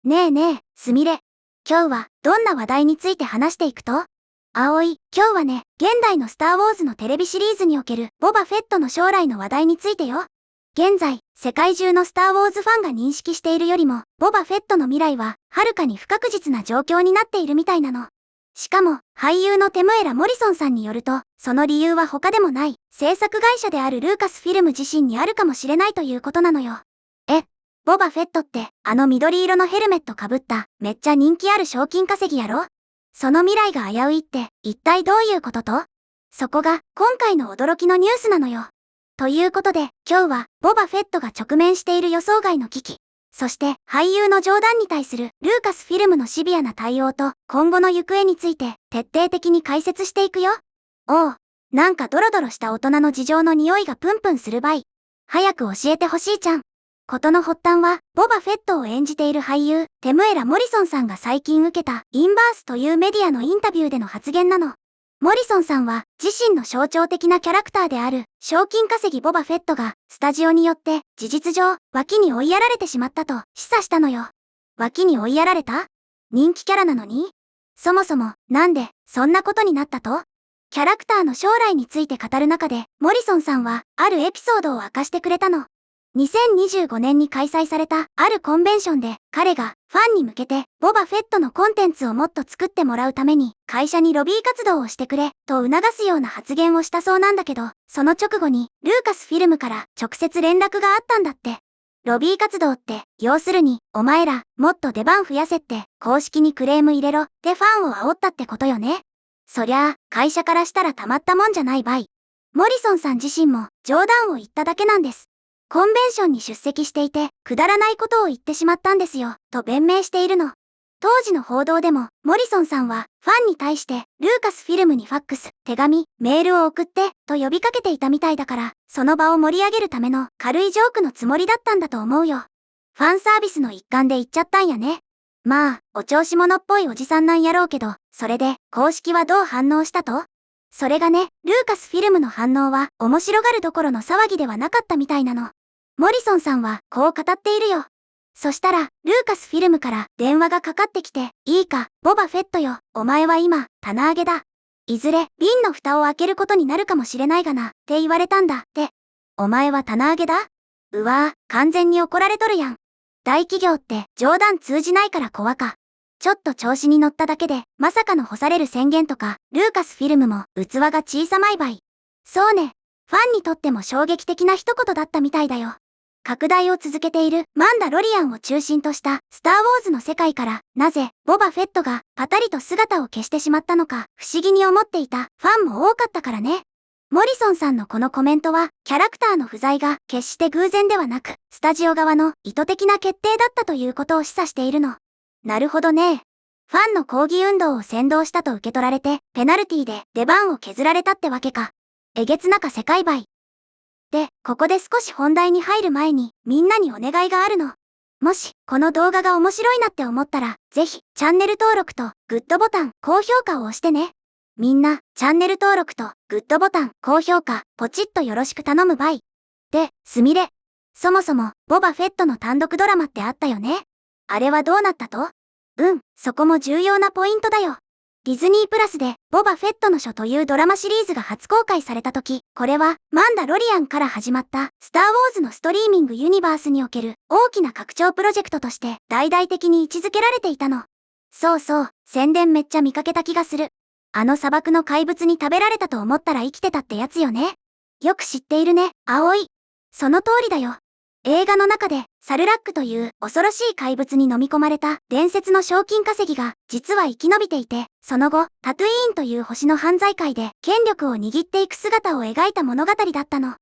ねえねえ、すみれ。今日はどんな話題について話していくと？葵、今日はね、現代のスター・ウォーズのテレビシリーズにおけるボバ・フェットの将来の話題についてよ。現在、世界中のスター・ウォーズファンが認識しているよりも、ボバ・フェットの未来は、はるかに不確実な状況になっているみたいなの。しかも、俳優のテムエラ・モリソンさんによると、その理由は他でもない、制作会社であるルーカスフィルム自身にあるかもしれないということなのよ。ボバフェットって、あの緑色のヘルメットかぶった、めっちゃ人気ある賞金稼ぎやろ？その未来が危ういって、一体どういうことと？そこが、今回の驚きのニュースなのよ。ということで、今日は、ボバフェットが直面している予想外の危機、そして、俳優の冗談に対する、ルーカスフィルムのシビアな対応と、今後の行方について、徹底的に解説していくよ。おう、なんかドロドロした大人の事情の匂いがプンプンするばい。早く教えてほしいじゃん。ことの発端は、ボバフェットを演じている俳優、テムエラ・モリソンさんが最近受けた、インバースというメディアのインタビューでの発言なの。モリソンさんは、自身の象徴的なキャラクターである、賞金稼ぎボバフェットが、スタジオによって、事実上、脇に追いやられてしまったと、示唆したのよ。脇に追いやられた？人気キャラなのに？そもそも、なんで、そんなことになったと？キャラクターの将来について語る中で、モリソンさんは、あるエピソードを明かしてくれたの。2025年に開催されたあるコンベンションで彼がファンに向けてボバフェットのコンテンツをもっと作ってもらうために会社にロビー活動をしてくれと促すような発言をしたそうなんだけど、その直後にルーカスフィルムから直接連絡があったんだって。ロビー活動って要するにお前らもっと出番増やせって公式にクレーム入れろってファンを煽ったってことよね。そりゃあ会社からしたらたまったもんじゃないばい。モリソンさん自身も冗談を言っただけなんです。コンベンションに出席していて、くだらないことを言ってしまったんですよ、と弁明しているの。当時の報道でも、モリソンさんは、ファンに対して、ルーカスフィルムにファックス、手紙、メールを送って、と呼びかけていたみたいだから、その場を盛り上げるための軽いジョークのつもりだったんだと思うよ。ファンサービスの一環で言っちゃったんやね。まあ、お調子者っぽいおじさんなんやろうけど、それで、公式はどう反応したと？それがね、ルーカスフィルムの反応は、面白がるどころの騒ぎではなかったみたいなの。モリソンさんはこう語っているよ。そしたら、ルーカスフィルムから電話がかかってきて、いいか、ボバフェットよ、お前は今、棚上げだ。いずれ、瓶の蓋を開けることになるかもしれないがな、って言われたんだ、って。お前は棚上げだ？うわぁ、完全に怒られとるやん。大企業って冗談通じないから怖か。ちょっと調子に乗っただけで、まさかの干される宣言とか、ルーカスフィルムも器が小さまいばい。そうね。ファンにとっても衝撃的な一言だったみたいだよ。拡大を続けているマンダロリアンを中心としたスター・ウォーズの世界からなぜボバフェットがパタリと姿を消してしまったのか不思議に思っていたファンも多かったからね。モリソンさんのこのコメントはキャラクターの不在が決して偶然ではなくスタジオ側の意図的な決定だったということを示唆しているの。なるほどね。ファンの抗議運動を扇動したと受け取られてペナルティで出番を削られたってわけか。えげつなか世界ばい。で、ここで少し本題に入る前に、みんなにお願いがあるの。もし、この動画が面白いなって思ったら、ぜひ、チャンネル登録と、グッドボタン、高評価を押してね。みんな、チャンネル登録と、グッドボタン、高評価、ポチッとよろしく頼むばい。で、すみれ。そもそも、ボバフェットの単独ドラマってあったよね。あれはどうなったと？そこも重要なポイントだよ。ディズニープラスで、ボバフェットの書というドラマシリーズが初公開された時、これは、マンダロリアンから始まった、スター・ウォーズのストリーミングユニバースにおける、大きな拡張プロジェクトとして、大々的に位置づけられていたの。そうそう、宣伝めっちゃ見かけた気がする。あの砂漠の怪物に食べられたと思ったら生きてたってやつよね。よく知っているね、葵。その通りだよ。映画の中で、サルラックという恐ろしい怪物に飲み込まれた伝説の賞金稼ぎが実は生き延びていて、その後、タトゥイーンという星の犯罪界で権力を握っていく姿を描いた物語だったの。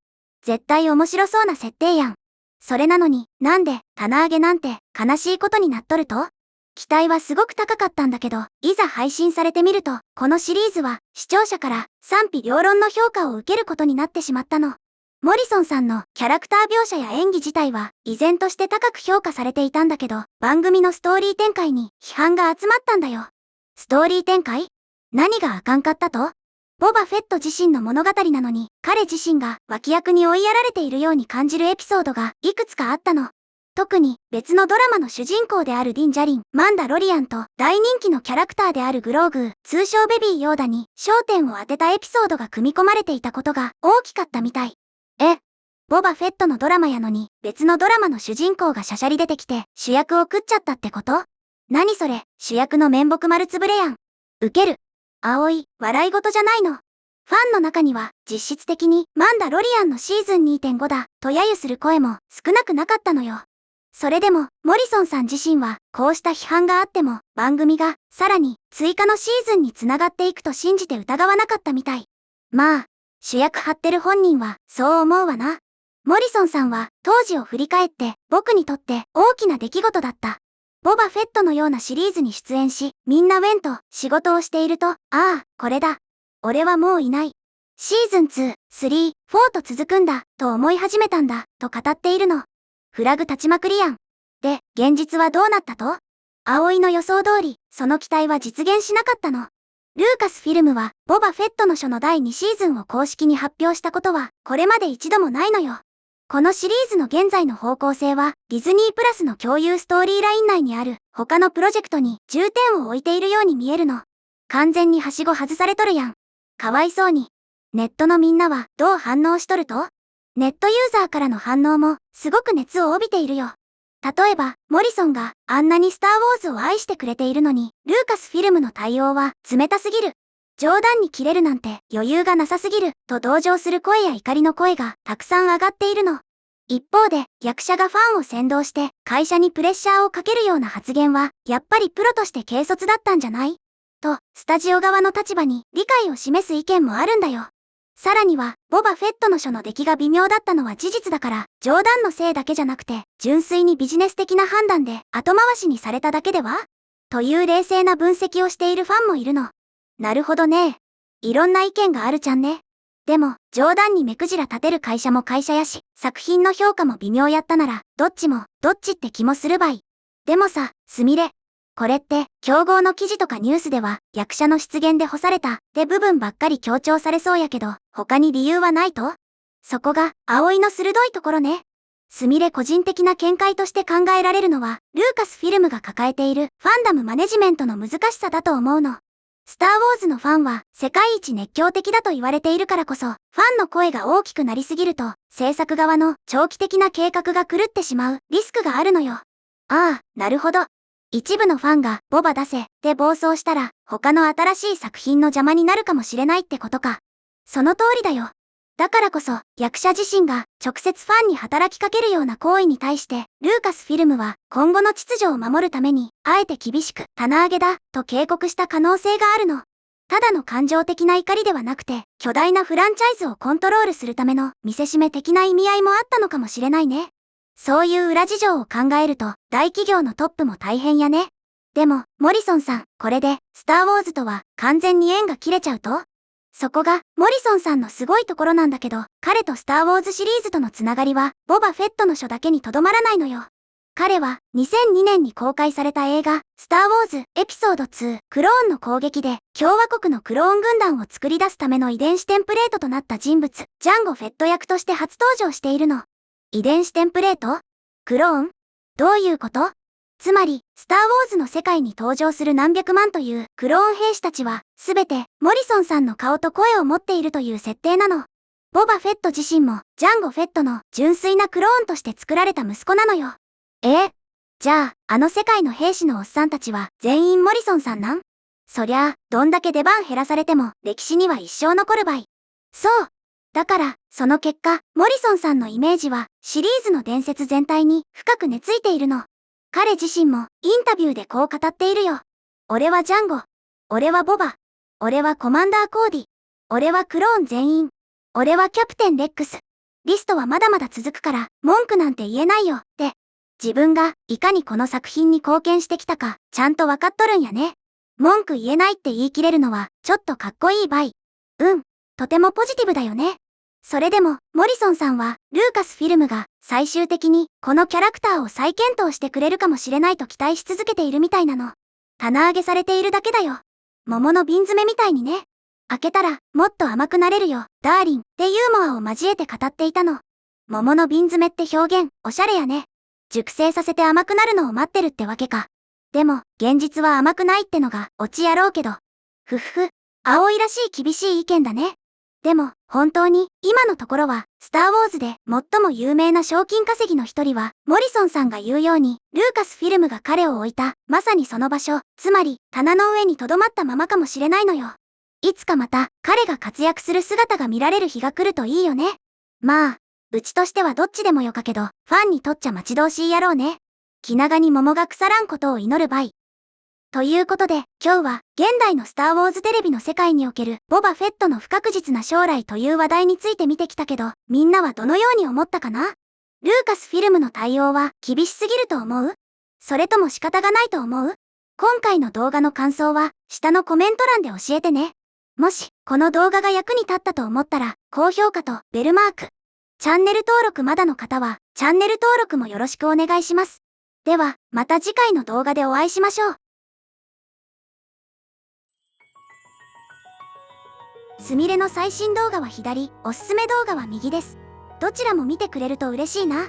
絶対面白そうな設定やん。それなのに、なんで、棚上げなんて悲しいことになっとると？期待はすごく高かったんだけど、いざ配信されてみると、このシリーズは視聴者から賛否両論の評価を受けることになってしまったの。モリソンさんのキャラクター描写や演技自体は依然として高く評価されていたんだけど、番組のストーリー展開に批判が集まったんだよ。ストーリー展開？何があかんかったと？ボバフェット自身の物語なのに、彼自身が脇役に追いやられているように感じるエピソードがいくつかあったの。特に別のドラマの主人公であるディン・ジャリン、マンダロリアンと大人気のキャラクターであるグローグー、通称ベビー・ヨーダに焦点を当てたエピソードが組み込まれていたことが大きかったみたい。ボバフェットのドラマやのに別のドラマの主人公がしゃしゃり出てきて主役を食っちゃったってこと？何それ、主役の面目丸つぶれやん。ウケる。葵、笑い事じゃないの。ファンの中には実質的にマンダロリアンのシーズン 2.5 だと揶揄する声も少なくなかったのよ。それでもモリソンさん自身はこうした批判があっても番組がさらに追加のシーズンにつながっていくと信じて疑わなかったみたい。まあ、主役張ってる本人はそう思うわな。モリソンさんは当時を振り返って僕にとって大きな出来事だった。ボバフェットのようなシリーズに出演し、みんなウェンと仕事をしていると、ああ、これだ。俺はもういない。シーズン2、3、4と続くんだ、と思い始めたんだ、と語っているの。フラグ立ちまくりやん。で、現実はどうなったと？葵の予想通り、その期待は実現しなかったの。ルーカスフィルムは、ボバフェットの書の第2シーズンを公式に発表したことは、これまで一度もないのよ。このシリーズの現在の方向性は、ディズニープラスの共有ストーリーライン内にある、他のプロジェクトに重点を置いているように見えるの。完全にはしご外されとるやん。かわいそうに。ネットのみんなはどう反応しとると？ネットユーザーからの反応も、すごく熱を帯びているよ。例えば、モリソンがあんなにスターウォーズを愛してくれているのに、ルーカスフィルムの対応は冷たすぎる。冗談に切れるなんて余裕がなさすぎる、と同情する声や怒りの声がたくさん上がっているの。一方で、役者がファンを扇動して会社にプレッシャーをかけるような発言は、やっぱりプロとして軽率だったんじゃない？と、スタジオ側の立場に理解を示す意見もあるんだよ。さらには、ボバフェットの書の出来が微妙だったのは事実だから、冗談のせいだけじゃなくて、純粋にビジネス的な判断で後回しにされただけでは？という冷静な分析をしているファンもいるの。なるほどね。いろんな意見があるちゃんね。でも、冗談に目くじら立てる会社も会社やし、作品の評価も微妙やったなら、どっちも、どっちって気もするばい。でもさ、すみれ。これって、競合の記事とかニュースでは、役者の出現で干された、って部分ばっかり強調されそうやけど、他に理由はないと？そこが、葵の鋭いところね。すみれ個人的な見解として考えられるのは、ルーカスフィルムが抱えている、ファンダムマネジメントの難しさだと思うの。スターウォーズのファンは世界一熱狂的だと言われているからこそ、ファンの声が大きくなりすぎると、制作側の長期的な計画が狂ってしまうリスクがあるのよ。ああ、なるほど。一部のファンがボバ出せで暴走したら、他の新しい作品の邪魔になるかもしれないってことか。その通りだよ。だからこそ、役者自身が直接ファンに働きかけるような行為に対して、ルーカスフィルムは今後の秩序を守るために、あえて厳しく棚上げだと警告した可能性があるの。ただの感情的な怒りではなくて、巨大なフランチャイズをコントロールするための見せしめ的な意味合いもあったのかもしれないね。そういう裏事情を考えると、大企業のトップも大変やね。でも、モリソンさん、これで、スターウォーズとは完全に縁が切れちゃうと？そこが、モリソンさんのすごいところなんだけど、彼とスターウォーズシリーズとのつながりは、ボバフェットの書だけにとどまらないのよ。彼は、2002年に公開された映画、スターウォーズ、エピソード2、クローンの攻撃で、共和国のクローン軍団を作り出すための遺伝子テンプレートとなった人物、ジャンゴ・フェット役として初登場しているの。遺伝子テンプレート？クローン？どういうこと？つまり、スターウォーズの世界に登場する何百万というクローン兵士たちは、すべてモリソンさんの顔と声を持っているという設定なの。ボバフェット自身も、ジャンゴ・フェットの純粋なクローンとして作られた息子なのよ。じゃあ、あの世界の兵士のおっさんたちは全員モリソンさんなん？そりゃあ、どんだけ出番減らされても歴史には一生残るばい。そう。だから、その結果、モリソンさんのイメージはシリーズの伝説全体に深く根付いているの。彼自身もインタビューでこう語っているよ。俺はジャンゴ。俺はボバ。俺はコマンダーコーディ。俺はクローン全員。俺はキャプテンレックス。リストはまだまだ続くから文句なんて言えないよって。自分がいかにこの作品に貢献してきたかちゃんとわかっとるんやね。文句言えないって言い切れるのはちょっとかっこいいばい。とてもポジティブだよね。それでも、モリソンさんは、ルーカスフィルムが最終的にこのキャラクターを再検討してくれるかもしれないと期待し続けているみたいなの。棚上げされているだけだよ。桃の瓶詰めみたいにね。開けたら、もっと甘くなれるよ、ダーリンってユーモアを交えて語っていたの。桃の瓶詰めって表現、おしゃれやね。熟成させて甘くなるのを待ってるってわけか。でも、現実は甘くないってのがオチやろうけど。ふっふ、葵らしい厳しい意見だね。でも、本当に、今のところは、スター・ウォーズで最も有名な賞金稼ぎの一人は、モリソンさんが言うように、ルーカスフィルムが彼を置いた、まさにその場所、つまり、棚の上に留まったままかもしれないのよ。いつかまた、彼が活躍する姿が見られる日が来るといいよね。まあ、うちとしてはどっちでもよかけど、ファンにとっちゃ待ち遠しいやろうね。気長に桃が腐らんことを祈るばい。ということで、今日は、現代のスター・ウォーズテレビの世界における、ボバ・フェットの不確実な将来という話題について見てきたけど、みんなはどのように思ったかな？ルーカスフィルムの対応は、厳しすぎると思う？それとも仕方がないと思う？今回の動画の感想は、下のコメント欄で教えてね。もし、この動画が役に立ったと思ったら、高評価とベルマーク。チャンネル登録まだの方は、チャンネル登録もよろしくお願いします。では、また次回の動画でお会いしましょう。すみれの最新動画は左、おすすめ動画は右です。どちらも見てくれると嬉しいな。